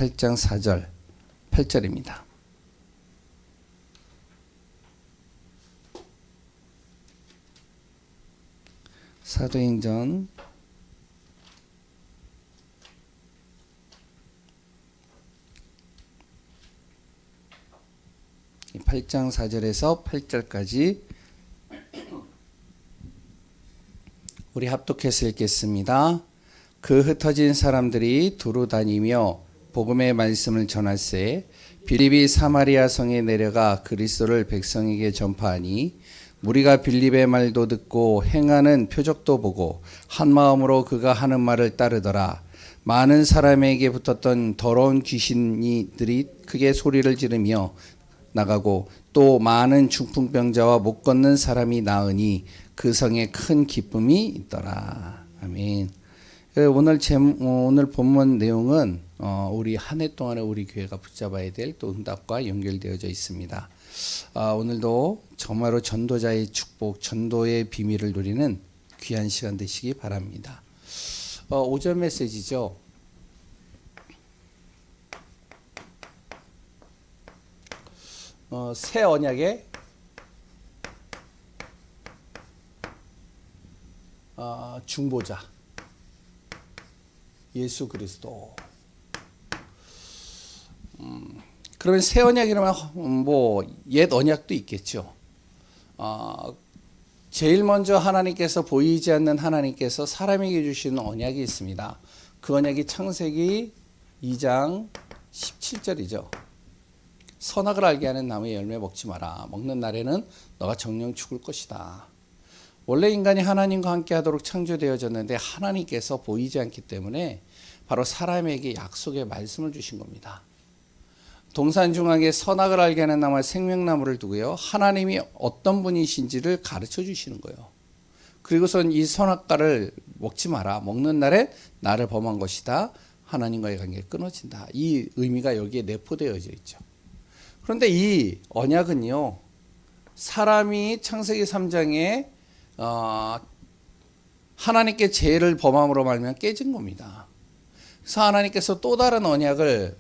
8장 4절, 8절입니다. 사도행전 8장 4절에서 8절까지 우리 합독해서 읽겠습니다. 그 흩어진 사람들이 두루 다니며 복음의 말씀을 전할세 빌립이 사마리아 성에 내려가 그리스도를 백성에게 전파하니 무리가 빌립의 말도 듣고 행하는 표적도 보고 한 마음으로 그가 하는 말을 따르더라. 많은 사람에게 붙었던 더러운 귀신이들이 크게 소리를 지르며 나가고 또 많은 중풍병자와 못 걷는 사람이 나으니 그 성에 큰 기쁨이 있더라. 아멘. 오늘 본문 내용은 우리 한 해 동안에 우리 교회가 붙잡아야 될 또 응답과 연결되어져 있습니다. 오늘도 정말로 전도자의 축복, 전도의 비밀을 누리는 귀한 시간 되시기 바랍니다. 오전 메시지죠. 새 언약의 중보자 예수 그리스도. 그러면 새 언약이라면 뭐 옛 언약도 있겠죠. 제일 먼저 하나님께서 보이지 않는 하나님께서 사람에게 주시는 언약이 있습니다. 그 언약이 창세기 2장 17절이죠. 선악을 알게 하는 나무의 열매 먹지 마라. 먹는 날에는 너가 정령 죽을 것이다. 원래 인간이 하나님과 함께 하도록 창조되어졌는데 하나님께서 보이지 않기 때문에 바로 사람에게 약속의 말씀을 주신 겁니다. 동산 중앙에 선악을 알게 하는 나무 생명나무를 두고요. 하나님이 어떤 분이신지를 가르쳐 주시는 거예요. 그리고선 이 선악과를 먹지 마라. 먹는 날에 나를 범한 것이다. 하나님과의 관계가 끊어진다. 이 의미가 여기에 내포되어져 있죠. 그런데 이 언약은요. 사람이 창세기 3장에 하나님께 죄를 범함으로 말미암아 깨진 겁니다. 그래서 하나님께서 또 다른 언약을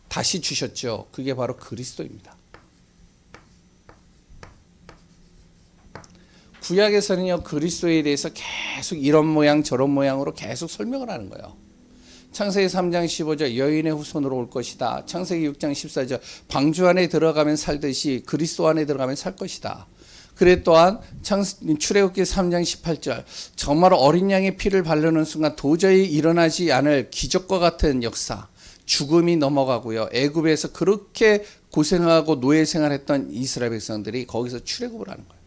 다시 주셨죠. 그게 바로 그리스도입니다. 구약에서는요, 그리스도에 대해서 계속 이런 모양 저런 모양으로 계속 설명을 하는 거예요. 창세기 3장 15절 여인의 후손으로 올 것이다. 창세기 6장 14절 방주 안에 들어가면 살듯이 그리스도 안에 들어가면 살 것이다. 그래 또한 출애굽기 3장 18절 정말 어린 양의 피를 바르는 순간 도저히 일어나지 않을 기적과 같은 역사, 죽음이 넘어가고요. 애굽에서 그렇게 고생하고 노예 생활했던 이스라엘 백성들이 거기서 출애굽을 하는 거예요.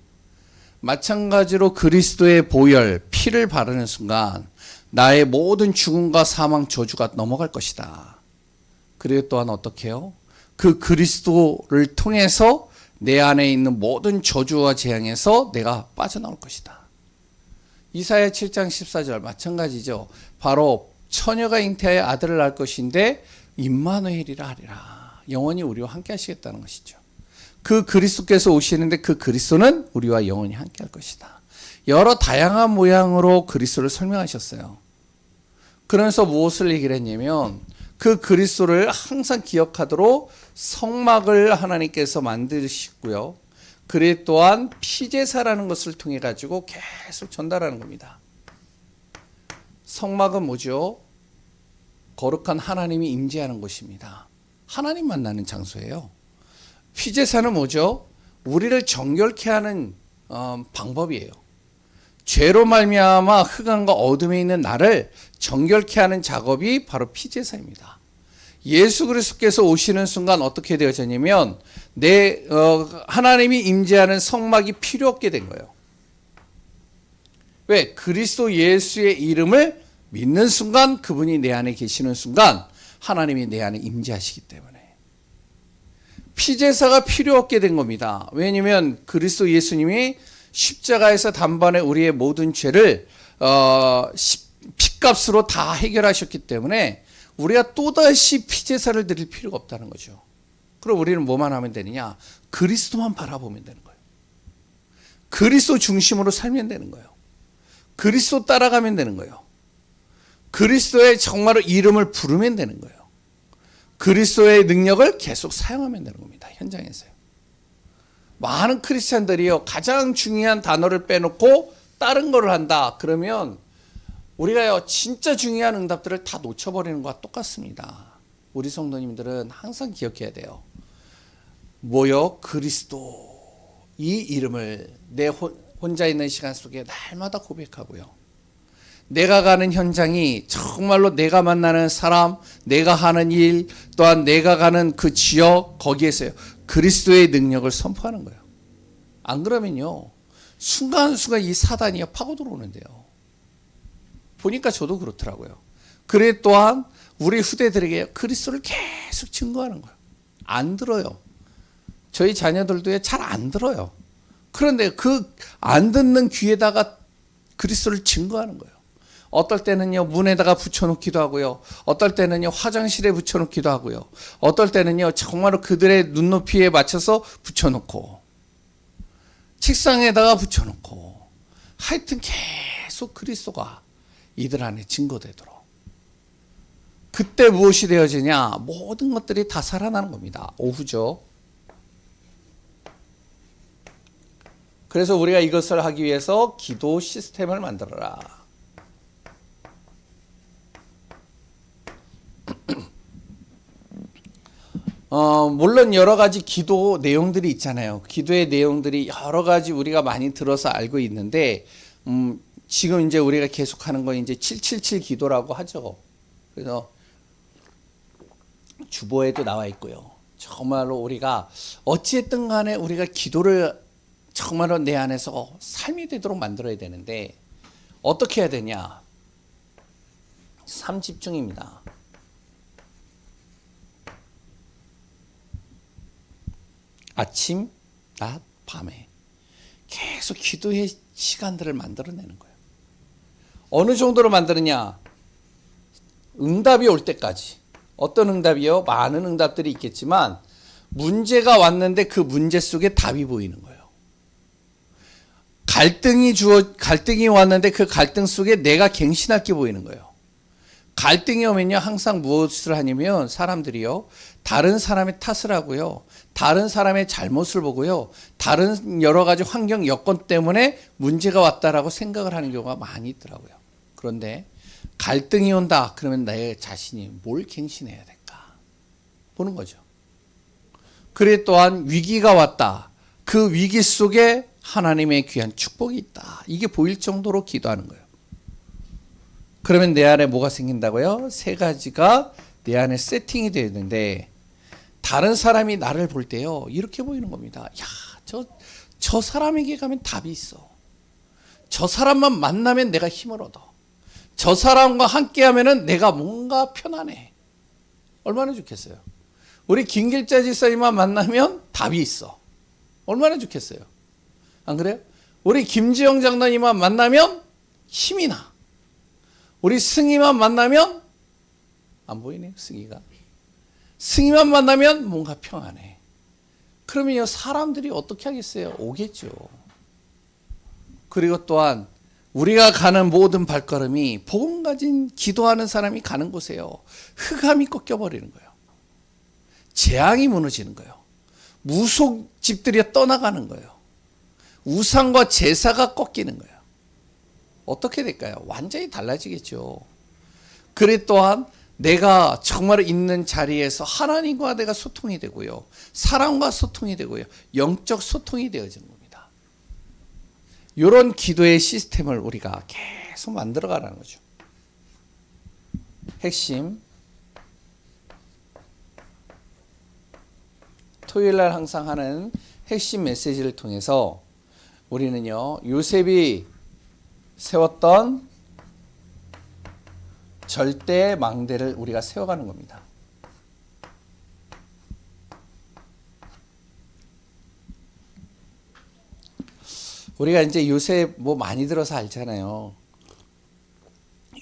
마찬가지로 그리스도의 보혈, 피를 바르는 순간 나의 모든 죽음과 사망, 저주가 넘어갈 것이다. 그리고 또한 어떻게 해요? 그 그리스도를 통해서 내 안에 있는 모든 저주와 재앙에서 내가 빠져나올 것이다. 이사야 7장 14절 마찬가지죠. 바로 처녀가 잉태하여 아들을 낳을 것인데 임마누엘이라 하리라. 영원히 우리와 함께 하시겠다는 것이죠. 그 그리스도께서 오시는데 그 그리스도는 우리와 영원히 함께 할 것이다. 여러 다양한 모양으로 그리스도를 설명하셨어요. 그러면서 무엇을 얘기를 했냐면 그 그리스도를 항상 기억하도록 성막을 하나님께서 만드시고요. 그래 또한 피제사라는 것을 통해 가지고 계속 전달하는 겁니다. 성막은 뭐죠? 거룩한 하나님이 임재하는 곳입니다. 하나님 만나는 장소예요. 피제사는 뭐죠? 우리를 정결케 하는 방법이에요. 죄로 말미암아 흑암과 어둠에 있는 나를 정결케 하는 작업이 바로 피제사입니다. 예수 그리스도께서 오시는 순간 어떻게 되어졌냐면 하나님이 임재하는 성막이 필요 없게 된 거예요. 왜? 그리스도 예수의 이름을 믿는 순간, 그분이 내 안에 계시는 순간 하나님이 내 안에 임재하시기 때문에 피제사가 필요 없게 된 겁니다. 왜냐하면 그리스도 예수님이 십자가에서 단번에 우리의 모든 죄를 피값으로 다 해결하셨기 때문에 우리가 또다시 피제사를 드릴 필요가 없다는 거죠. 그럼 우리는 뭐만 하면 되느냐? 그리스도만 바라보면 되는 거예요. 그리스도 중심으로 살면 되는 거예요. 그리스도 따라가면 되는 거예요. 그리스도의 정말로 이름을 부르면 되는 거예요. 그리스도의 능력을 계속 사용하면 되는 겁니다. 현장에서요. 많은 크리스찬들이요, 가장 중요한 단어를 빼놓고 다른 거를 한다. 그러면 우리가요, 진짜 중요한 응답들을 다 놓쳐버리는 것과 똑같습니다. 우리 성도님들은 항상 기억해야 돼요. 뭐요? 그리스도 이 이름을 내 혼자 있는 시간 속에 날마다 고백하고요. 내가 가는 현장이 정말로 내가 만나는 사람, 내가 하는 일, 또한 내가 가는 그 지역, 거기에서요, 그리스도의 능력을 선포하는 거예요. 안 그러면요, 순간순간 이 사단이 파고 들어오는데요. 보니까 저도 그렇더라고요. 그래 또한 우리 후대들에게 그리스도를 계속 증거하는 거예요. 안 들어요. 저희 자녀들도 잘 안 들어요. 그런데 그 안 듣는 귀에다가 그리스도를 증거하는 거예요. 어떨 때는요, 문에다가 붙여놓기도 하고요. 어떨 때는요, 화장실에 붙여놓기도 하고요. 어떨 때는요, 정말로 그들의 눈높이에 맞춰서 붙여놓고, 책상에다가 붙여놓고, 하여튼 계속 그리스도가 이들 안에 증거되도록. 그때 무엇이 되어지냐? 모든 것들이 다 살아나는 겁니다. 오후죠. 그래서 우리가 이것을 하기 위해서 기도 시스템을 만들어라. 물론 여러 가지 기도 내용들이 있잖아요. 기도의 내용들이 여러 가지 우리가 많이 들어서 알고 있는데, 지금 이제 우리가 계속하는 건 이제 777 기도라고 하죠. 그래서 주보에도 나와 있고요. 정말로 우리가 어찌했든 간에 우리가 기도를 정말로 내 안에서 삶이 되도록 만들어야 되는데, 어떻게 해야 되냐? 삶 집중입니다. 아침, 낮, 밤에 계속 기도의 시간들을 만들어내는 거예요. 어느 정도로 만드느냐? 응답이 올 때까지. 어떤 응답이요? 많은 응답들이 있겠지만 문제가 왔는데 그 문제 속에 답이 보이는 거예요. 갈등이 왔는데 그 갈등 속에 내가 갱신할 게 보이는 거예요. 갈등이 오면요, 항상 무엇을 하냐면 사람들이요, 다른 사람의 탓을 하고요, 다른 사람의 잘못을 보고요, 다른 여러 가지 환경 여건 때문에 문제가 왔다라고 생각을 하는 경우가 많이 있더라고요. 그런데 갈등이 온다 그러면 내 자신이 뭘 갱신해야 될까 보는 거죠. 그래 또한 위기가 왔다. 그 위기 속에 하나님의 귀한 축복이 있다. 이게 보일 정도로 기도하는 거예요. 그러면 내 안에 뭐가 생긴다고요? 세 가지가 내 안에 세팅이 되어 있는데, 다른 사람이 나를 볼 때요, 이렇게 보이는 겁니다. 야, 저 사람에게 가면 답이 있어. 저 사람만 만나면 내가 힘을 얻어. 저 사람과 함께 하면은 내가 뭔가 편안해. 얼마나 좋겠어요. 우리 김길자 지사님만 만나면 답이 있어. 얼마나 좋겠어요. 안 그래요? 우리 김지영 장로님만 만나면 힘이 나. 우리 승희만 만나면, 안 보이네요, 승희가. 승희만 만나면 뭔가 평안해. 그러면요, 사람들이 어떻게 하겠어요? 오겠죠. 그리고 또한 우리가 가는 모든 발걸음이 복음 가진 기도하는 사람이 가는 곳에요, 흑암이 꺾여버리는 거예요. 재앙이 무너지는 거예요. 무속집들이 떠나가는 거예요. 우상과 제사가 꺾이는 거예요. 어떻게 될까요? 완전히 달라지겠죠. 그래 또한 내가 정말 있는 자리에서 하나님과 내가 소통이 되고요, 사람과 소통이 되고요, 영적 소통이 되어지는 겁니다. 이런 기도의 시스템을 우리가 계속 만들어가라는 거죠. 핵심, 토요일날 항상 하는 핵심 메시지를 통해서 우리는요, 요셉이 세웠던 절대 망대를 우리가 세워가는 겁니다. 우리가 이제 요셉 뭐 많이 들어서 알잖아요.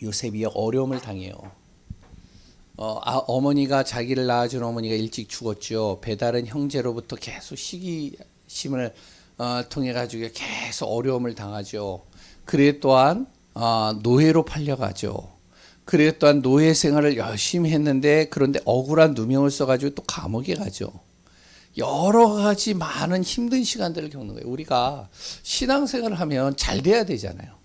요셉이 어려움을 당해요. 어머니가 자기를 낳아준 어머니가 일찍 죽었죠. 배다른 형제로부터 계속 시기심을 통해 가지고 계속 어려움을 당하죠. 그래 또한 노예로 팔려가죠. 그리고 또한 노예 생활을 열심히 했는데 그런데 억울한 누명을 써가지고 또 감옥에 가죠. 여러 가지 많은 힘든 시간들을 겪는 거예요. 우리가 신앙생활을 하면 잘 돼야 되잖아요.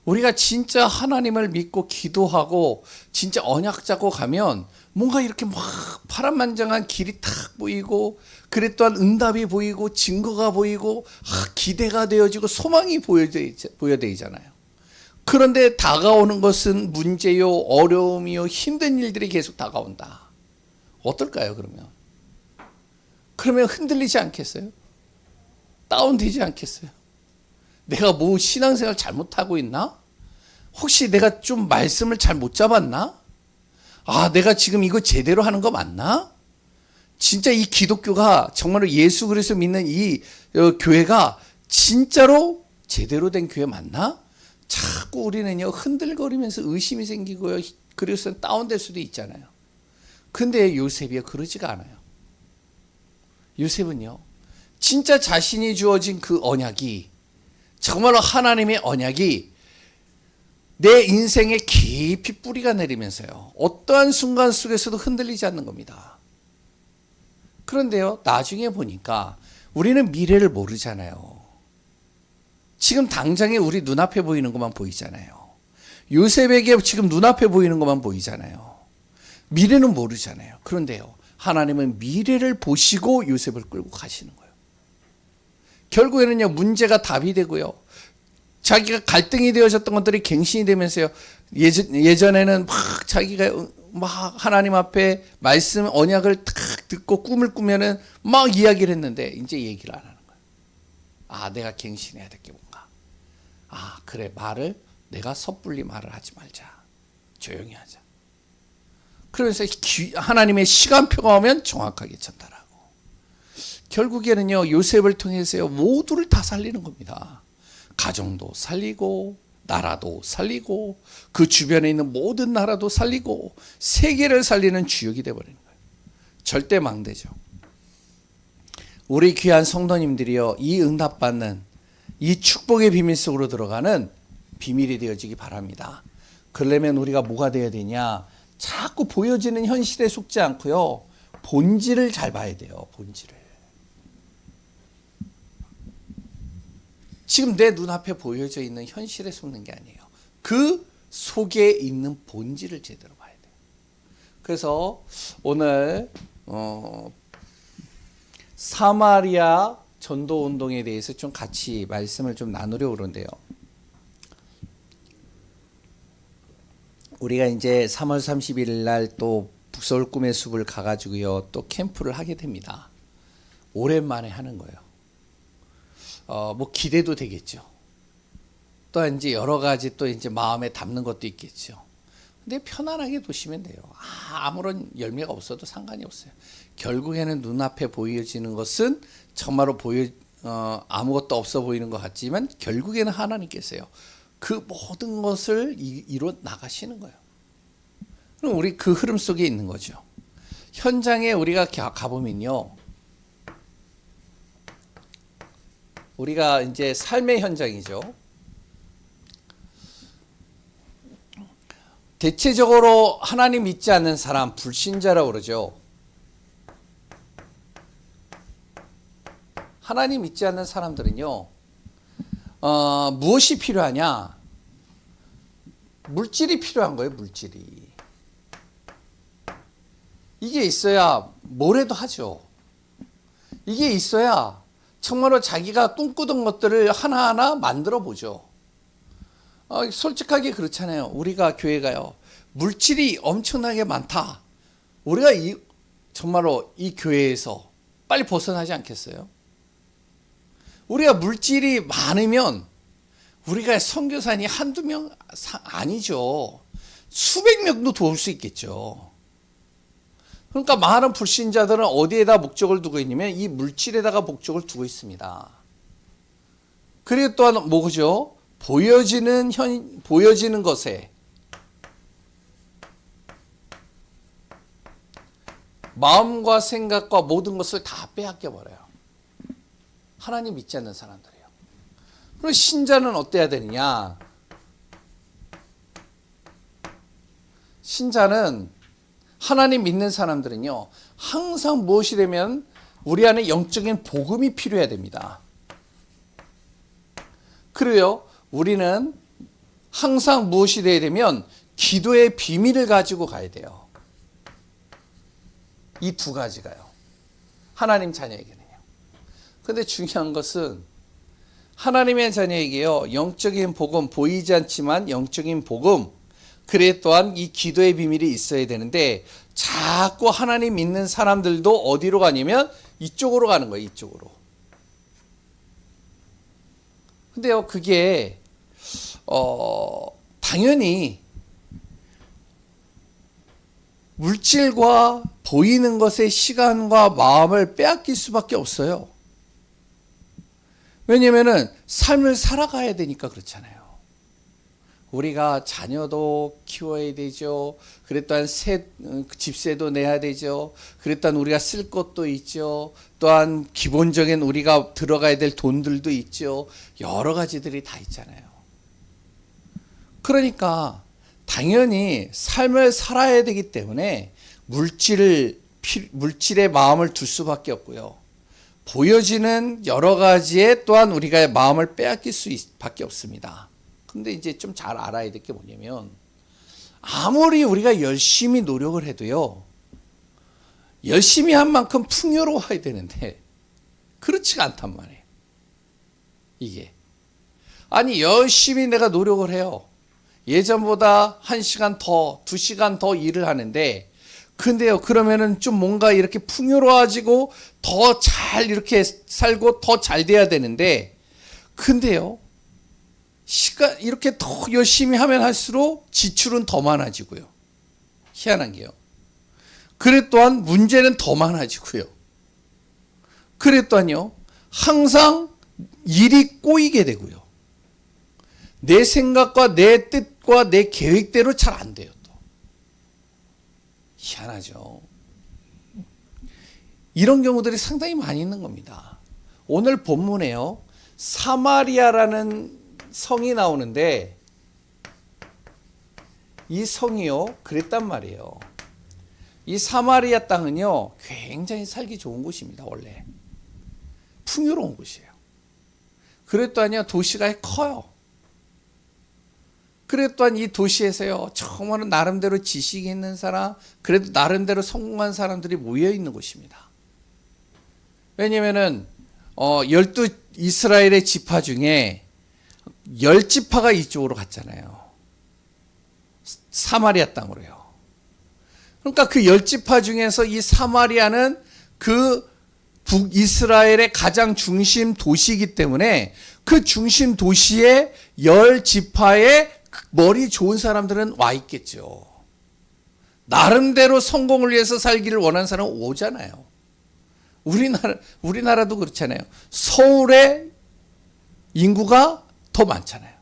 우리가 진짜 하나님을 믿고 기도하고 진짜 언약 잡고 가면 뭔가 이렇게 막 파란만장한 길이 탁 보이고 그래 또한 응답이 보이고 증거가 보이고 기대가 되어지고 소망이 보여지잖아요. 그런데 다가오는 것은 문제요, 어려움이요, 힘든 일들이 계속 다가온다. 어떨까요, 그러면? 그러면 흔들리지 않겠어요? 다운되지 않겠어요? 내가 뭐 신앙생활 잘못하고 있나? 혹시 내가 좀 말씀을 잘 못 잡았나? 내가 지금 이거 제대로 하는 거 맞나? 진짜 이 기독교가 정말로 예수 그리스도 믿는 이 교회가 진짜로 제대로 된 교회 맞나? 자꾸 우리는요 흔들거리면서 의심이 생기고요. 그래서 다운될 수도 있잖아요. 근데 요셉이 그러지가 않아요. 요셉은요 진짜 자신이 주어진 그 언약이 정말로 하나님의 언약이 내 인생에 깊이 뿌리가 내리면서요 어떠한 순간 속에서도 흔들리지 않는 겁니다. 그런데요 나중에 보니까 우리는 미래를 모르잖아요. 지금 당장에 우리 눈앞에 보이는 것만 보이잖아요. 요셉에게 지금 눈앞에 보이는 것만 보이잖아요. 미래는 모르잖아요. 그런데요 하나님은 미래를 보시고 요셉을 끌고 가시는 거예요. 결국에는요 문제가 답이 되고요 자기가 갈등이 되어졌던 것들이 갱신이 되면서요 예전에는 막 자기가 막 하나님 앞에 말씀 언약을 탁 듣고 꿈을 꾸면은 막 이야기를 했는데 이제 얘기를 안 하는 거예요. 내가 갱신해야 될 게 뭔가. 그래 말을 내가 섣불리 말을 하지 말자. 조용히 하자. 그러면서 하나님의 시간표가 오면 정확하게 전달하고 결국에는요 요셉을 통해서요 모두를 다 살리는 겁니다. 가정도 살리고 나라도 살리고 그 주변에 있는 모든 나라도 살리고 세계를 살리는 주역이 되어버리는 거예요. 절대 망대죠. 우리 귀한 성도님들이요 이 응답받는 이 축복의 비밀 속으로 들어가는 비밀이 되어지기 바랍니다. 그러려면 우리가 뭐가 되어야 되냐, 자꾸 보여지는 현실에 속지 않고요 본질을 잘 봐야 돼요. 본질을. 지금 내 눈앞에 보여져 있는 현실에 속는 게 아니에요. 그 속에 있는 본질을 제대로 봐야 돼요. 그래서 오늘 사마리아 전도 운동에 대해서 좀 같이 말씀을 좀 나누려고 그러는데요. 우리가 이제 3월 31일 날 또 북서울 꿈의 숲을 가가지고요 또 캠프를 하게 됩니다. 오랜만에 하는 거예요. 뭐 기대도 되겠죠. 또 이제 여러 가지 또 이제 마음에 담는 것도 있겠죠. 근데 편안하게 보시면 돼요. 아무런 열매가 없어도 상관이 없어요. 결국에는 눈앞에 보여지는 것은 정말로 아무것도 없어 보이는 것 같지만 결국에는 하나님께서요 그 모든 것을 이뤄 나가시는 거예요. 그럼 우리 그 흐름 속에 있는 거죠. 현장에 우리가 가보면요 우리가 이제 삶의 현장이죠. 대체적으로 하나님 믿지 않는 사람, 불신자라고 그러죠. 하나님 믿지 않는 사람들은요, 무엇이 필요하냐? 물질이 필요한 거예요, 물질이. 이게 있어야 뭘 해도 하죠. 이게 있어야 정말로 자기가 꿈꾸던 것들을 하나하나 만들어 보죠. 솔직하게 그렇잖아요. 우리가 교회가요 물질이 엄청나게 많다. 우리가 정말로 이 교회에서 빨리 벗어나지 않겠어요? 우리가 물질이 많으면 우리가 선교사님 한두 명 아니죠. 수백 명도 도울 수 있겠죠. 그러니까 많은 불신자들은 어디에다 목적을 두고 있냐면 이 물질에다가 목적을 두고 있습니다. 그리고 또한 뭐죠? 보여지는 것에 마음과 생각과 모든 것을 다 빼앗겨 버려요. 하나님 믿지 않는 사람들이에요. 그리고 신자는 어때야 되느냐? 신자는 하나님 믿는 사람들은요, 항상 무엇이 되면 우리 안에 영적인 복음이 필요해야 됩니다. 그리고요, 우리는 항상 무엇이 되어야 되면 기도의 비밀을 가지고 가야 돼요. 이 두 가지가요. 하나님 자녀에게는요. 근데 중요한 것은 하나님의 자녀에게요, 영적인 복음, 보이지 않지만 영적인 복음, 그래 또한 이 기도의 비밀이 있어야 되는데 자꾸 하나님 믿는 사람들도 어디로 가냐면 이쪽으로 가는 거예요. 이쪽으로. 근데요, 그게 당연히 물질과 보이는 것의 시간과 마음을 빼앗길 수밖에 없어요. 왜냐면은 삶을 살아가야 되니까 그렇잖아요. 우리가 자녀도 키워야 되죠. 그래 또한 집세도 내야 되죠. 그래 또한 우리가 쓸 것도 있죠. 또한 기본적인 우리가 들어가야 될 돈들도 있죠. 여러 가지들이 다 있잖아요. 그러니까 당연히 삶을 살아야 되기 때문에 물질에 마음을 둘 수밖에 없고요. 보여지는 여러 가지에 또한 우리가 마음을 빼앗길 수밖에 없습니다. 근데 이제 좀 잘 알아야 될 게 뭐냐면 아무리 우리가 열심히 노력을 해도요, 열심히 한 만큼 풍요로워야 되는데 그렇지가 않단 말이에요. 이게 아니 열심히 내가 노력을 해요. 예전보다 1시간 더, 2시간 더 일을 하는데 근데요, 그러면은 좀 뭔가 이렇게 풍요로워지고 더 잘 이렇게 살고 더 잘 돼야 되는데 근데요, 시간 이렇게 더 열심히 하면 할수록 지출은 더 많아지고요. 희한한 게요. 그래 또한 문제는 더 많아지고요. 그래 또한요, 항상 일이 꼬이게 되고요. 내 생각과 내 뜻과 내 계획대로 잘 안 돼요. 또 희한하죠. 이런 경우들이 상당히 많이 있는 겁니다. 오늘 본문에요, 사마리아라는 성이 나오는데 이 성이요, 그랬단 말이에요. 이 사마리아 땅은요, 굉장히 살기 좋은 곳입니다. 원래 풍요로운 곳이에요. 그래 또한요, 도시가 커요. 그래 또한 이 도시에서요, 정말 나름대로 지식이 있는 사람, 그래도 나름대로 성공한 사람들이 모여 있는 곳입니다. 왜냐면은 12 이스라엘의 지파 중에 10지파가 이쪽으로 갔잖아요. 사마리아 땅으로요. 그러니까 그 10지파 중에서 이 사마리아는 그 북이스라엘의 가장 중심 도시이기 때문에 그 중심 도시에 10지파의 머리 좋은 사람들은 와 있겠죠. 나름대로 성공을 위해서 살기를 원하는 사람은 오잖아요. 우리나라도 그렇잖아요. 서울의 인구가 더 많잖아요.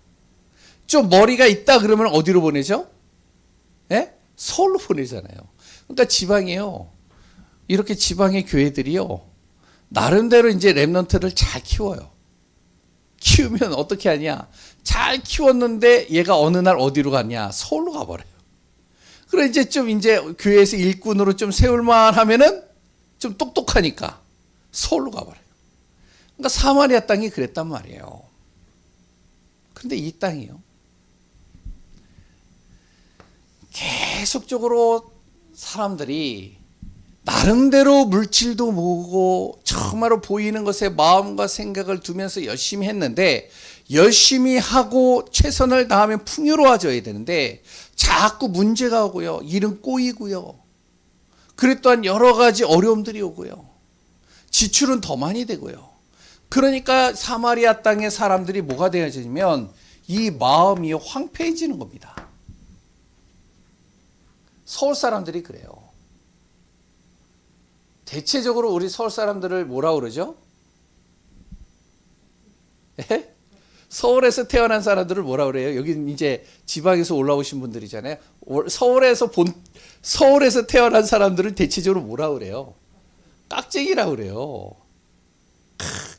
좀 머리가 있다 그러면 어디로 보내죠? 예? 서울로 보내잖아요. 그러니까 지방이요, 이렇게 지방의 교회들이요, 나름대로 이제 렘넌트를 잘 키워요. 키우면 어떻게 하냐? 잘 키웠는데 얘가 어느 날 어디로 가냐? 서울로 가버려요. 그래 이제 교회에서 일꾼으로 좀 세울만 하면은 좀 똑똑하니까 서울로 가버려요. 그러니까 사마리아 땅이 그랬단 말이에요. 그런데 이 땅이요, 계속적으로 사람들이 나름대로 물질도 모으고 정말로 보이는 것에 마음과 생각을 두면서 열심히 했는데, 열심히 하고 최선을 다하면 풍요로워져야 되는데 자꾸 문제가 오고요, 일은 꼬이고요, 그래 또한 여러 가지 어려움들이 오고요, 지출은 더 많이 되고요. 그러니까 사마리아 땅의 사람들이 뭐가 되어지면 이 마음이 황폐해지는 겁니다. 서울 사람들이 그래요. 대체적으로 우리 서울 사람들을 뭐라 그러죠? 예? 서울에서 태어난 사람들을 뭐라 그래요? 여기 이제 지방에서 올라오신 분들이잖아요. 서울에서 태어난 사람들을 대체적으로 뭐라 그래요? 깍쟁이라 그래요.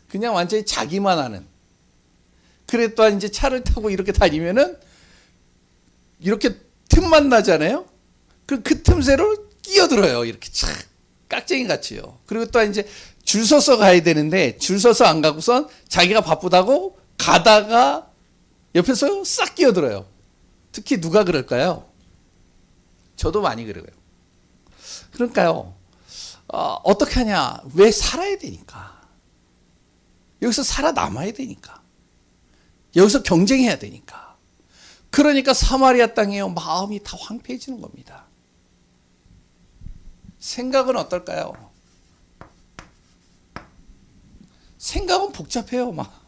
그냥 완전히 자기만 하는. 그래 또한 이제 차를 타고 이렇게 다니면은 이렇게 틈만 나잖아요. 그 틈새로 끼어들어요. 이렇게 착 깍쟁이 같이요. 그리고 또 이제 줄 서서 가야 되는데 줄 서서 안 가고선 자기가 바쁘다고 가다가 옆에서 싹 끼어들어요. 특히 누가 그럴까요? 저도 많이 그래요. 그러니까요. 어떻게 하냐? 왜 살아야 되니까. 여기서 살아남아야 되니까. 여기서 경쟁해야 되니까. 그러니까 사마리아 땅에요. 마음이 다 황폐해지는 겁니다. 생각은 어떨까요? 생각은 복잡해요. 막.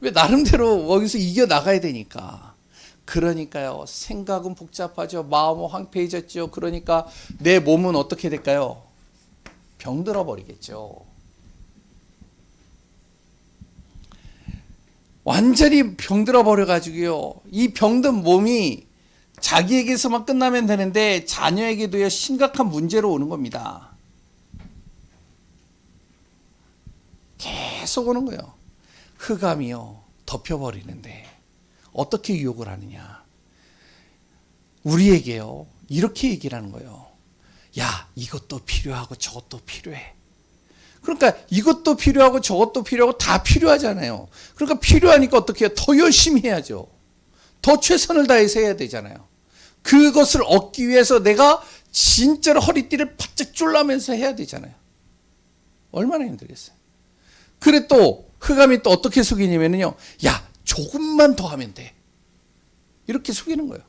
왜 나름대로 거기서 이겨나가야 되니까. 그러니까요. 생각은 복잡하죠. 마음은 황폐해졌죠. 그러니까 내 몸은 어떻게 될까요? 병들어 버리겠죠. 완전히 병들어 버려가지고요. 이 병든 몸이 자기에게서만 끝나면 되는데 자녀에게도요 심각한 문제로 오는 겁니다. 계속 오는 거예요. 흑암이요 덮여버리는데 어떻게 유혹을 하느냐. 우리에게요 이렇게 얘기를 하는 거예요. 야, 이것도 필요하고 저것도 필요해. 그러니까 이것도 필요하고 저것도 필요하고 다 필요하잖아요. 그러니까 필요하니까 어떻게 해요? 더 열심히 해야죠. 더 최선을 다해서 해야 되잖아요. 그것을 얻기 위해서 내가 진짜로 허리띠를 바짝 졸라면서 해야 되잖아요. 얼마나 힘들겠어요. 그래 또 흑암이 또 어떻게 속이냐면요. 야, 조금만 더 하면 돼. 이렇게 속이는 거예요.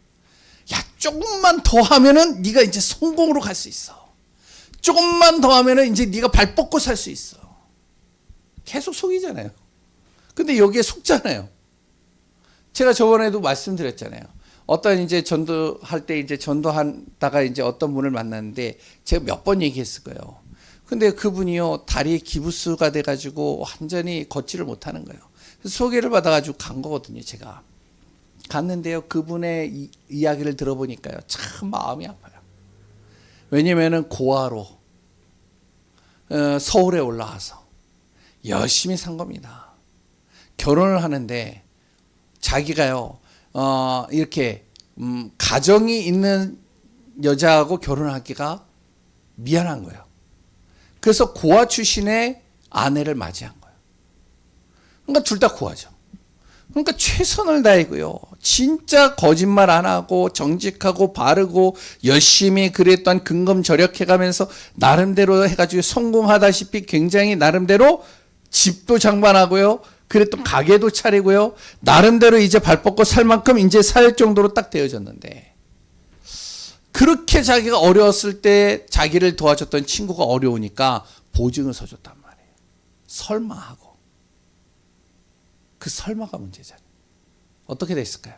야, 조금만 더 하면은 네가 이제 성공으로 갈 수 있어. 조금만 더 하면은 이제 네가 발 뻗고 살 수 있어. 계속 속이잖아요. 근데 여기에 속잖아요. 제가 저번에도 말씀드렸잖아요. 어떤 이제 전도할 때 이제 전도하다가 이제 어떤 분을 만났는데 제가 몇 번 얘기했을 거예요. 근데 그분이요 다리에 기부스가 돼가지고 완전히 걷지를 못하는 거예요. 그래서 소개를 받아가지고 간 거거든요. 제가 갔는데요. 그분의 이야기를 들어보니까요 참 마음이 아파요. 왜냐면은 고아로 서울에 올라와서 열심히 산 겁니다. 결혼을 하는데 자기가요 이렇게 가정이 있는 여자하고 결혼하기가 미안한 거예요. 그래서 고아 출신의 아내를 맞이한 거예요. 그러니까 둘 다 고아죠. 그러니까 최선을 다하고요. 진짜 거짓말 안 하고 정직하고 바르고 열심히 그랬던 근검절약해가면서 나름대로 해가지고 성공하다시피 굉장히 나름대로 집도 장만하고요. 그랬던 가게도 차리고요. 나름대로 이제 발 뻗고 살 만큼 이제 살 정도로 딱 되어졌는데 그렇게 자기가 어려웠을 때 자기를 도와줬던 친구가 어려우니까 보증을 서줬단 말이에요. 설마하고. 그 설마가 문제잖아요. 어떻게 됐을까요?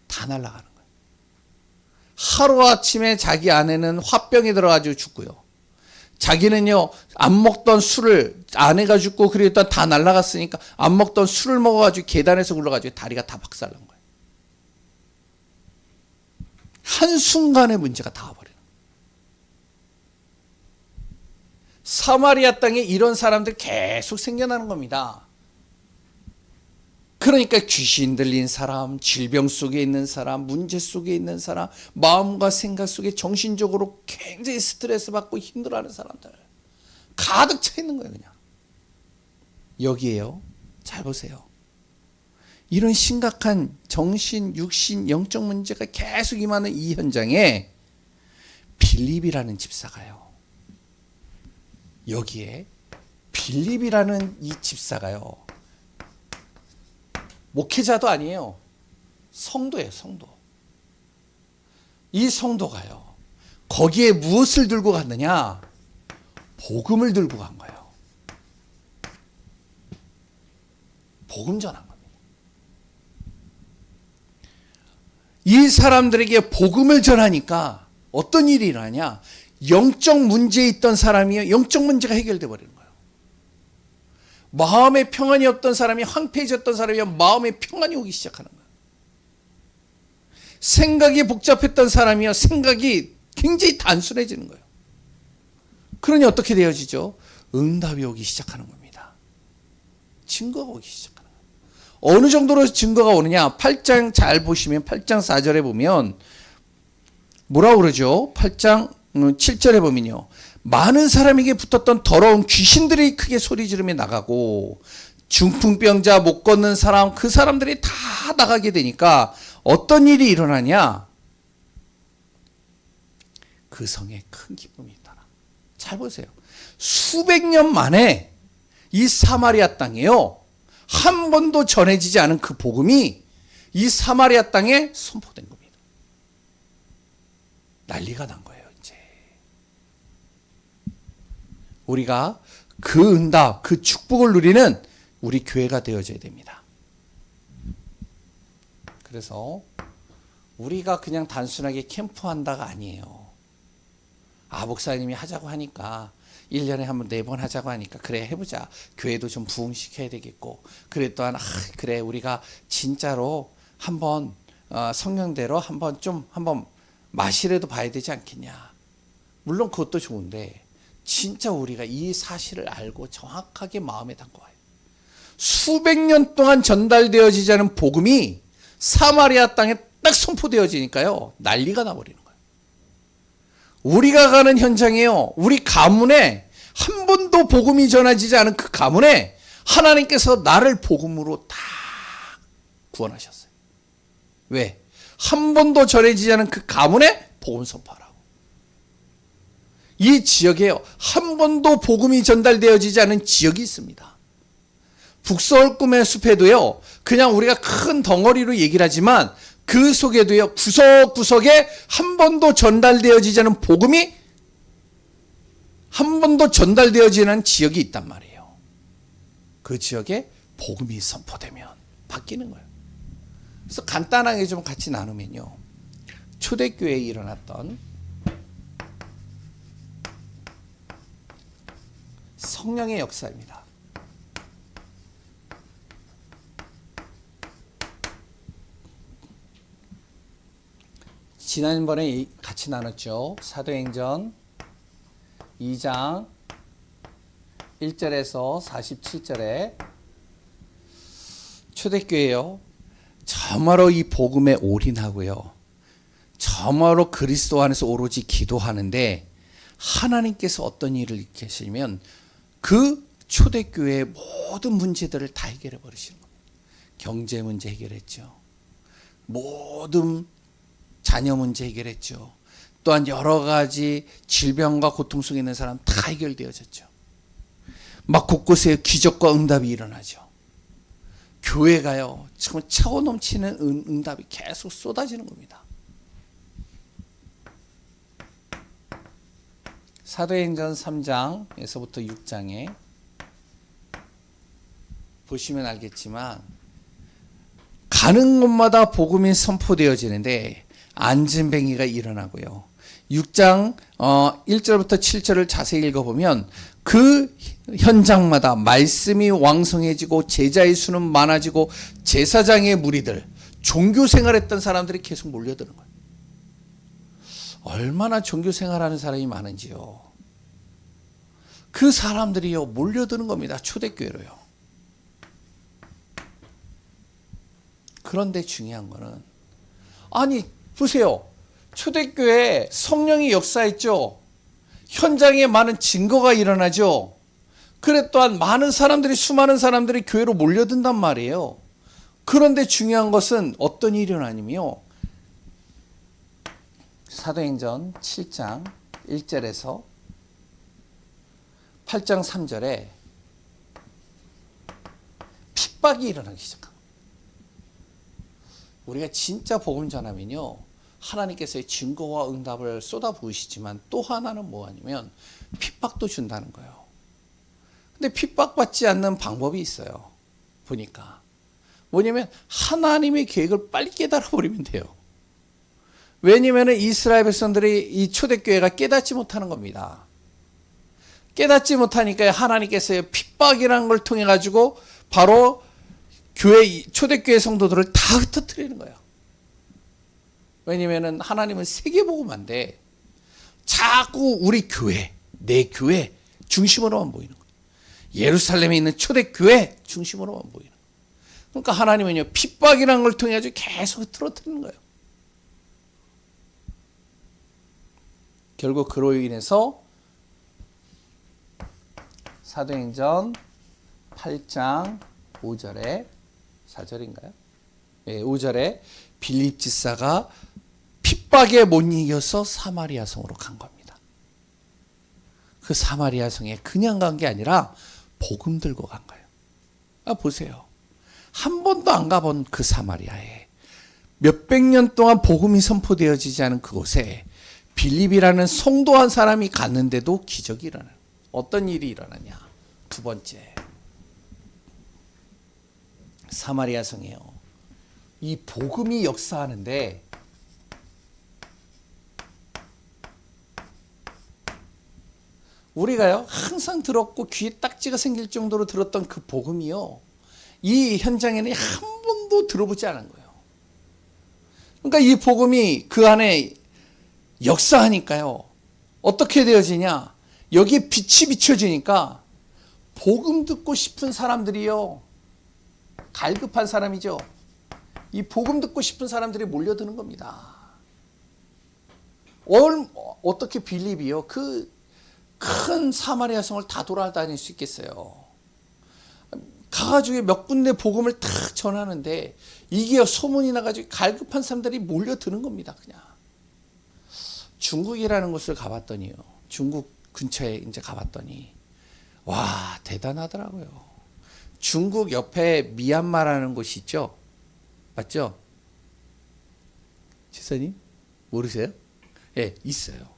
다 날아가는 거예요. 하루아침에 자기 아내는 화병이 들어가지고 죽고요. 자기는요 안 먹던 술을 아내가 죽고 그랬던 다 날아갔으니까 안 먹던 술을 먹어가지고 계단에서 굴러가지고 다리가 다 박살난 거예요. 한순간에 문제가 다 와버려요. 사마리아 땅에 이런 사람들 계속 생겨나는 겁니다. 그러니까 귀신 들린 사람, 질병 속에 있는 사람, 문제 속에 있는 사람, 마음과 생각 속에 정신적으로 굉장히 스트레스 받고 힘들어하는 사람들 가득 차 있는 거예요. 그냥 여기에요. 잘 보세요. 이런 심각한 정신, 육신, 영적 문제가 계속 임하는 이 현장에 빌립이라는 집사가요. 여기에 빌립이라는 이 집사가요. 목회자도 아니에요. 성도예요, 성도. 이 성도가요. 거기에 무엇을 들고 갔느냐? 복음을 들고 간 거예요. 복음 전한 겁니다. 이 사람들에게 복음을 전하니까 어떤 일이 일어나냐? 영적 문제에 있던 사람이요. 영적 문제가 해결돼 버리는 거예요. 마음에 평안이 없던 사람이 황폐해졌던 사람이 마음에 평안이 오기 시작하는 거예요. 생각이 복잡했던 사람이요. 생각이 굉장히 단순해지는 거예요. 그러니 어떻게 되어지죠? 응답이 오기 시작하는 겁니다. 증거가 오기 시작하는 거예요. 어느 정도로 증거가 오느냐? 8장 잘 보시면 8장 4절에 보면 뭐라고 그러죠? 8장 7절에 보면요. 많은 사람에게 붙었던 더러운 귀신들이 크게 소리 지르며 나가고 중풍병자, 못 걷는 사람, 그 사람들이 다 나가게 되니까 어떤 일이 일어나냐? 그 성에 큰 기쁨이 있더라. 잘 보세요. 수백 년 만에 이 사마리아 땅에요. 한 번도 전해지지 않은 그 복음이 이 사마리아 땅에 선포된 겁니다. 난리가 난 거예요, 이제. 우리가 그 응답, 그 축복을 누리는 우리 교회가 되어져야 됩니다. 그래서 우리가 그냥 단순하게 캠프한다가 아니에요. 아, 목사님이 하자고 하니까 1년에 한 번, 4번 하자고 하니까 그래 해보자. 교회도 좀 부흥시켜야 되겠고, 그래 또한 그래 우리가 진짜로 한번 성령대로 한번 맛이라도 봐야 되지 않겠냐. 물론 그것도 좋은데 진짜 우리가 이 사실을 알고 정확하게 마음에 담고 와요. 수백 년 동안 전달되어지지 않은 복음이 사마리아 땅에 딱 선포되어지니까요, 난리가 나버리는 거예요. 우리가 가는 현장에요, 우리 가문에 한 번도 복음이 전해지지 않은 그 가문에 하나님께서 나를 복음으로 다 구원하셨어요. 왜? 한 번도 전해지지 않은 그 가문에 복음 선포하라고. 이 지역에요, 한 번도 복음이 전달되어지지 않은 지역이 있습니다. 북서울 꿈의 숲에도요, 그냥 우리가 큰 덩어리로 얘기를 하지만 그 속에도요, 구석구석에 한 번도 전달되어지지 않은 복음이 한 번도 전달되어지지 않은 지역이 있단 말이에요. 그 지역에 복음이 선포되면 바뀌는 거예요. 그래서 간단하게 좀 같이 나누면요, 초대교회에 일어났던 성령의 역사입니다. 지난번에 같이 나눴죠. 사도행전 2장 1절에서 47절에 초대교회요, 정말로 이 복음에 올인하고요, 정말로 그리스도 안에서 오로지 기도하는데 하나님께서 어떤 일을 일으키시면 그 초대교회의 모든 문제들을 다 해결해 버리시는 겁니다. 경제 문제 해결했죠. 모든 자녀 문제 해결했죠. 또한 여러 가지 질병과 고통 속에 있는 사람 다 해결되어졌죠. 막 곳곳에 기적과 응답이 일어나죠. 교회가요, 정말 차고 넘치는 응답이 계속 쏟아지는 겁니다. 사도행전 3장에서부터 6장에 보시면 알겠지만 가는 곳마다 복음이 선포되어지는데 안진뱅이가 일어나고요. 6장 1절부터 7절을 자세히 읽어보면 그 현장마다 말씀이 왕성해지고 제자의 수는 많아지고 제사장의 무리들, 종교 생활했던 사람들이 계속 몰려드는 거예요. 얼마나 종교 생활하는 사람이 많은지요. 그 사람들이요, 몰려드는 겁니다. 초대교회로요. 그런데 중요한 거는, 아니 보세요, 초대교회에 성령이 역사했죠. 현장에 많은 증거가 일어나죠. 그래 또한 많은 사람들이, 수많은 사람들이 교회로 몰려든단 말이에요. 그런데 중요한 것은 어떤 일이 일어나냐면요, 사도행전 7장 1절에서 8장 3절에 핍박이 일어나기 시작합니다. 우리가 진짜 복음 전하면요, 하나님께서의 증거와 응답을 쏟아부으시지만 또 하나는 뭐냐면 핍박도 준다는 거예요. 근데 핍박받지 않는 방법이 있어요. 보니까 뭐냐면 하나님의 계획을 빨리 깨달아 버리면 돼요. 왜냐하면 이스라엘 백성들이 이 초대교회가 깨닫지 못하는 겁니다. 깨닫지 못하니까 하나님께서 핍박이라는 걸 통해 가지고 바로 교회, 초대교회 성도들을 다 흩어뜨리는 거예요. 왜냐하면 하나님은 세계복음화인데 자꾸 우리 교회, 내 교회 중심으로만 보이는 거예요. 예루살렘에 있는 초대교회 중심으로만 보이는 거예요. 그러니까 하나님은요, 핍박이라는 걸 통해 가지고 계속 흐트러뜨리는 거예요. 결국 그로 인해서 사도행전 8장 5절에 4절인가요? 네, 5절에 빌립 지사가 핍박에 못 이겨서 사마리아 성으로 간 겁니다. 그 사마리아 성에 그냥 간 게 아니라 복음 들고 간 거예요. 보세요. 한 번도 안 가본 그 사마리아에 몇백 년 동안 복음이 선포되어지지 않은 그곳에 빌립이라는 성도 한 사람이 갔는데도 기적이 일어나요. 어떤 일이 일어나냐? 두 번째, 사마리아 성이에요. 이 복음이 역사하는데 우리가요 항상 들었고 귀에 딱지가 생길 정도로 들었던 그 복음이요, 이 현장에는 한 번도 들어보지 않은 거예요. 그러니까 이 복음이 그 안에 역사하니까요 어떻게 되어지냐, 여기에 빛이 비춰지니까 복음 듣고 싶은 사람들이요, 갈급한 사람이죠, 이 복음 듣고 싶은 사람들이 몰려드는 겁니다. 어떻게 빌립이요 그 큰 사마리아 성을 다 돌아다닐 수 있겠어요? 가가지고 몇 군데 복음을 다 전하는데 이게 소문이 나가지고 갈급한 사람들이 몰려드는 겁니다. 그냥 중국이라는 곳을 가봤더니요, 중국 근처에 이제 가봤더니 와 대단하더라고요. 중국 옆에 미얀마라는 곳이 있죠, 맞죠? 지사님 모르세요? 예, 있어요.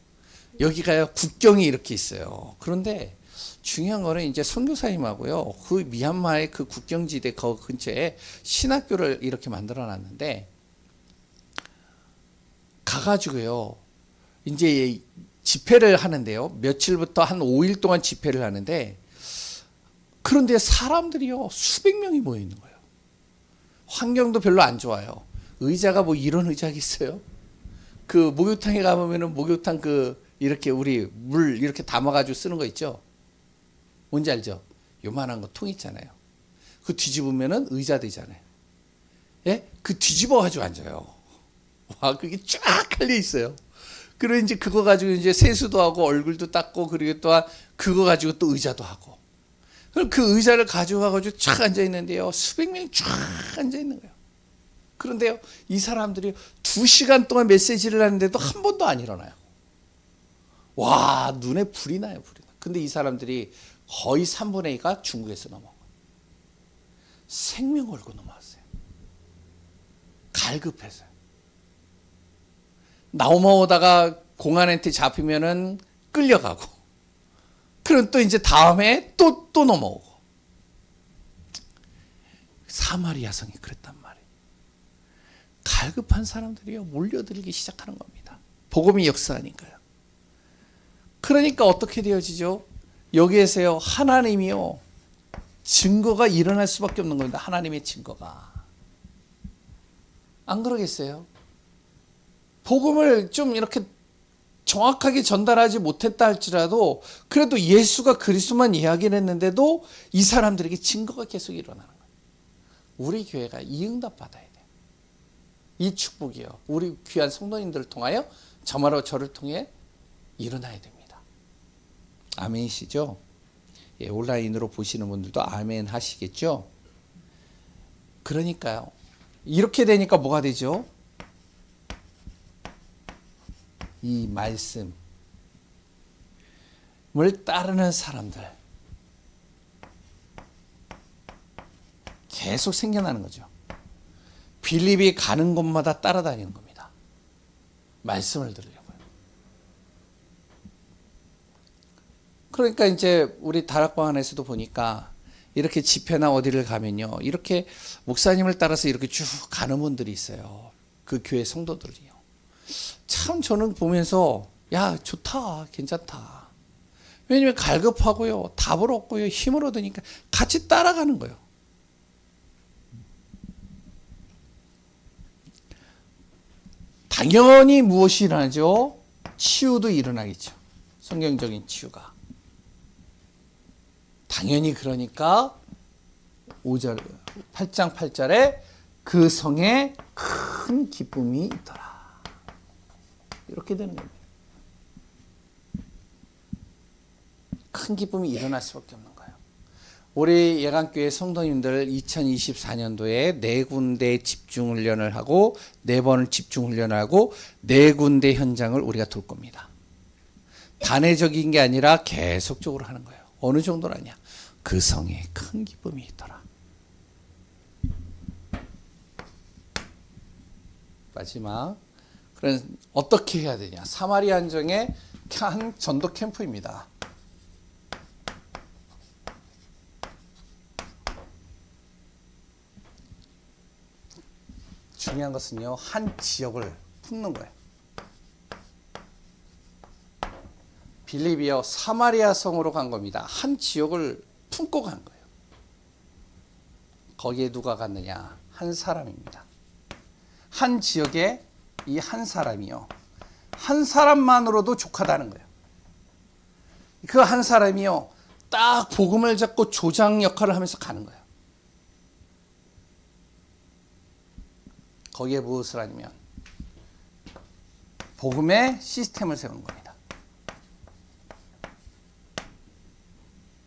여기가요 국경이 이렇게 있어요. 그런데 중요한 거는 이제 선교사님하고요 그 미얀마의 그 국경지대 그 근처에 신학교를 이렇게 만들어 놨는데 가가지고요 이제 집회를 하는데요, 며칠부터 한 5일 동안 집회를 하는데 그런데 사람들이요 수백 명이 모여 있는 거예요. 환경도 별로 안 좋아요. 의자가 뭐 이런 의자가 있어요? 그 목욕탕에 가보면은 목욕탕 이렇게 우리 물 이렇게 담아가지고 쓰는 거 있죠? 뭔지 알죠? 요만한 거 통 있잖아요. 그 뒤집으면은 의자 되잖아요. 예? 그 뒤집어가지고 앉아요. 와, 그게 쫙 깔려 있어요. 그리고 이제 그거 가지고 이제 세수도 하고 얼굴도 닦고 그리고 또한 그거 가지고 또 의자도 하고. 그럼 그 의자를 가져가가지고 쫙 앉아 있는데요. 수백 명이 쫙 앉아 있는 거예요. 그런데요, 이 사람들이 2시간 동안 메시지를 하는데도 한 번도 안 일어나요. 와, 눈에 불이 나요, 불이 나. 근데 이 사람들이 거의 3분의 2가 중국에서 넘어온 거예요. 생명 걸고 넘어왔어요. 갈급해서요. 넘어오다가 공안한테 잡히면은 끌려가고, 그럼 또 이제 다음에 또 넘어오고. 사마리아 성이 그랬단 말이에요. 갈급한 사람들이요 몰려들기 시작하는 겁니다. 복음이 역사하니까요. 그러니까 어떻게 되어지죠? 여기에서요 하나님이요 증거가 일어날 수밖에 없는 겁니다. 하나님의 증거가. 안 그러겠어요? 복음을 좀 이렇게 정확하게 전달하지 못했다 할지라도 그래도 예수가 그리스도만 이야기를 했는데도 이 사람들에게 증거가 계속 일어나는 거예요. 우리 교회가 이 응답 받아야 돼요. 이 축복이요 우리 귀한 성도님들을 통하여 저마로 저를 통해 일어나야 됩니다. 아멘이시죠? 예, 온라인으로 보시는 분들도 아멘 하시겠죠? 그러니까요. 이렇게 되니까 뭐가 되죠? 이 말씀을 따르는 사람들 계속 생겨나는 거죠. 빌립이 가는 곳마다 따라다니는 겁니다. 말씀을 들으려고요. 그러니까 이제 우리 다락방 안에서도 보니까 이렇게 집회나 어디를 가면요, 이렇게 목사님을 따라서 이렇게 쭉 가는 분들이 있어요. 그 교회 성도들이요. 참 저는 보면서 야 좋다, 괜찮다. 왜냐면 갈급하고요, 답을 얻고요, 힘을 얻으니까 같이 따라가는 거예요. 당연히 무엇이 일어나죠? 치유도 일어나겠죠. 성경적인 치유가. 당연히 그러니까 8장 8절에 그 성에 큰 기쁨이 있더라. 이렇게 되는 겁니다. 큰 기쁨이 일어날 수밖에 없는 거예요. 우리 예강교회 성도님들 2024년도에 4군데 집중훈련을 하고 4번을 집중훈련을 하고 4군데 현장을 우리가 돌 겁니다. 단회적인 게 아니라 계속적으로 하는 거예요. 어느 정도라냐? 그 성에 큰 기쁨이 있더라. 마지막, 그럼 어떻게 해야 되냐? 사마리아 현장의 한 전도 캠프입니다. 중요한 것은요, 한 지역을 품는 거예요. 빌립이요, 사마리아 성으로 간 겁니다. 한 지역을 품고 간 거예요. 거기에 누가 갔느냐? 한 사람입니다. 한 지역에 이 한 사람이요, 한 사람만으로도 족하다는 거예요. 그 한 사람이요, 딱 복음을 잡고 조장 역할을 하면서 가는 거예요. 거기에 무엇을 하냐면 복음의 시스템을 세우는 겁니다.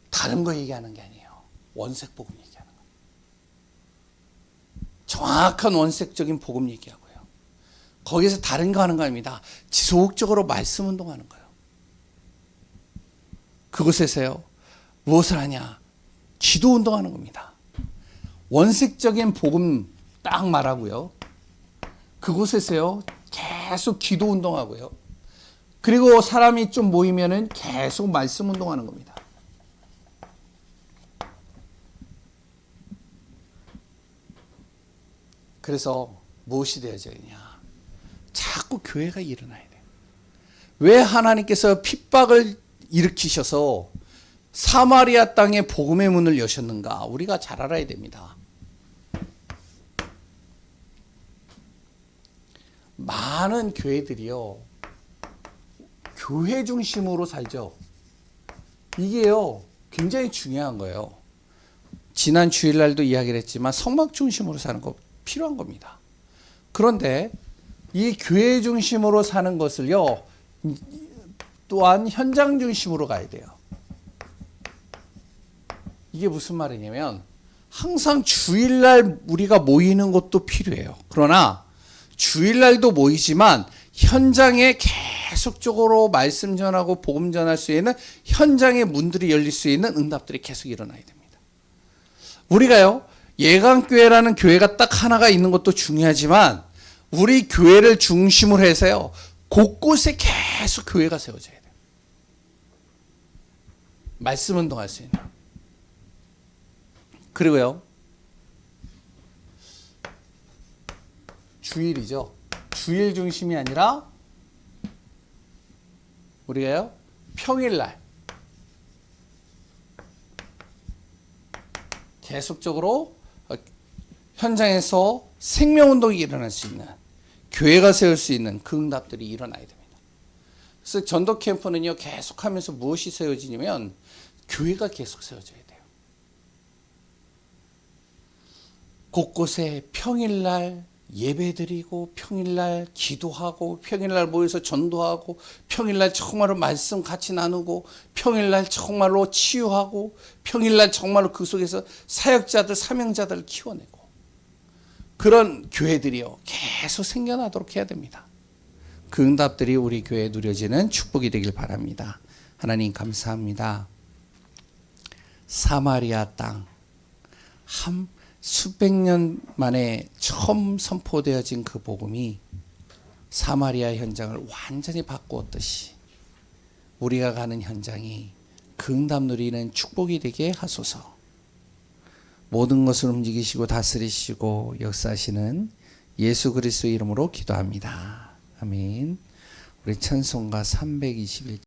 다른 거 얘기하는 게 아니에요. 원색 복음 얘기하는 거예요. 정확한 원색적인 복음 얘기하고요. 거기서 다른 거 하는 거 아닙니다. 지속적으로 말씀 운동하는 거예요. 그곳에서요, 무엇을 하냐? 기도 운동하는 겁니다. 원색적인 복음 딱 말하고요. 그곳에서요, 계속 기도 운동하고요. 그리고 사람이 좀 모이면은 계속 말씀 운동하는 겁니다. 그래서 무엇이 되어져야 되냐? 자꾸 교회가 일어나야 돼요. 왜 하나님께서 핍박을 일으키셔서 사마리아 땅에 복음의 문을 여셨는가? 우리가 잘 알아야 됩니다. 많은 교회들이요, 교회 중심으로 살죠. 이게요, 굉장히 중요한 거예요. 지난 주일날도 이야기를 했지만 성막 중심으로 사는 거 필요한 겁니다. 그런데 이 교회 중심으로 사는 것을요, 또한 현장 중심으로 가야 돼요. 이게 무슨 말이냐면 항상 주일날 우리가 모이는 것도 필요해요. 그러나 주일날도 모이지만 현장에 계속적으로 말씀 전하고 복음 전할 수 있는 현장의 문들이 열릴 수 있는 응답들이 계속 일어나야 됩니다. 우리가요, 예강교회라는 교회가 딱 하나가 있는 것도 중요하지만 우리 교회를 중심으로 해서요, 곳곳에 계속 교회가 세워져야 돼요. 말씀 운동할 수 있는. 그리고요, 주일이죠. 주일 중심이 아니라 우리가요, 평일날 계속적으로 현장에서 생명운동이 일어날 수 있는, 교회가 세울 수 있는 그 응답들이 일어나야 됩니다. 그래서 전도 캠프는요, 계속하면서 무엇이 세워지냐면 교회가 계속 세워져야 돼요. 곳곳에 평일날 예배드리고, 평일날 기도하고, 평일날 모여서 전도하고, 평일날 정말로 말씀 같이 나누고, 평일날 정말로 치유하고, 평일날 정말로 그 속에서 사역자들, 사명자들을 키워내고, 그런 교회들이요, 계속 생겨나도록 해야 됩니다. 그 응답들이 우리 교회에 누려지는 축복이 되길 바랍니다. 하나님 감사합니다. 사마리아 땅, 수백 년 만에 처음 선포되어진 그 복음이 사마리아 현장을 완전히 바꾸었듯이 우리가 가는 현장이 그 응답 누리는 축복이 되게 하소서. 모든 것을 움직이시고 다스리시고 역사하시는 예수 그리스도의 이름으로 기도합니다. 아멘. 우리 찬송가 321